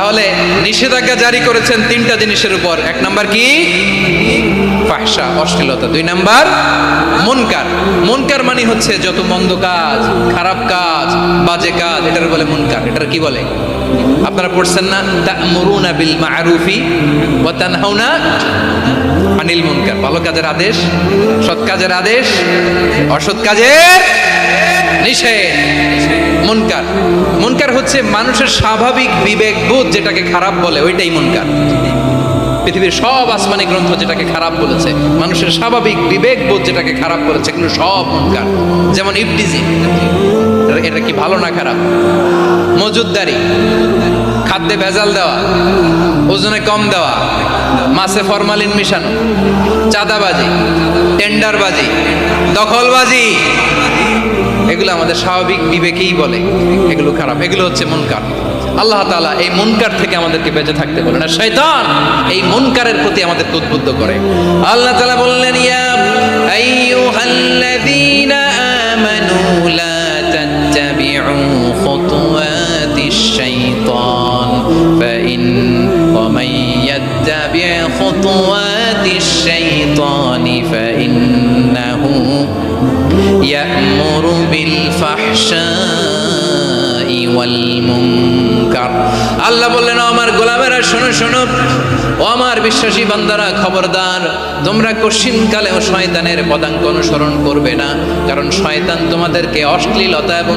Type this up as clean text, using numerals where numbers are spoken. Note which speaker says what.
Speaker 1: তাহলে নিষেধাজ্ঞা জারি করেছেন তিনটা জিনিসের উপর। এক নাম্বার কি? ফাহশা, অশ্লীলতা। দুই নাম্বার মুনকার। মুনকার মানে হচ্ছে যত মন্দ কাজ, খারাপ কাজ, বাজে কাজ, এটার বলে মুনকার। এটার কি বলে? আপনারা পড়ছেন না, তা'মুরুনা বিল মা'রুফি ওয়া তানহাউনা আনিল মুনকার। ভালো কাজের আদেশ, সৎ কাজের আদেশ, অসৎ কাজের নিষেধ। মুনকার, মুনকার হচ্ছে মানুষের স্বাভাবিক বিবেকবোধ যেটাকে খারাপ বলে, ওইটাই মুনকার। পৃথিবীর সব আসমানি গ্রন্থ যেটাকে খারাপ বলেছে, মানুষের স্বাভাবিক বিবেকবোধ যেটাকে খারাপ বলেছে, এগুলো সব মুনকার। যেমন ইফটিজিং, এটা কি ভালো না খারাপ? মজুদদারি, খাদ্যে ভেজাল দেওয়া, ওজনে কম দেওয়া, মাছে ফরমালিন মিশানো, চাঁদাবাজি, টেন্ডারবাজি, দখলবাজি, এগুলো আমাদের স্বাভাবিক বিবেকেই বলে এগুলো খারাপ, এগুলো হচ্ছে মুনকার। আল্লাহ তাআলা এই মুনকার থেকে আমাদেরকে বেঁচে থাকতে বলেন, আর শয়তান এই মুনকারের প্রতি আমাদেরকে উদ্বুদ্ধ করে। আল্লাহ তাআলা বললেন, ইয়া আইয়ুহাল্লাযীনা আমানু লা তাত্তাবিউ খুতুওয়াতিশ শাইতান ফাইন ওয়া মান ইয়াত্তাবি' খুতুওয়াতিশ শাইতানি ফাইন্নাহু ইয়া'মুরু বিল ফাহশাই ওয়াল মুনকার। আল্লাহ বললেন, আমার গোলামেরা শোনো শোনো, ও আমার বিশ্বাসী বান্দারা খবরদার, তোমরা কশিনকালেও শয়তানের পদাঙ্ক অনুসরণ করবে না, কারণ শয়তান তোমাদেরকে অশ্লীলতা এবং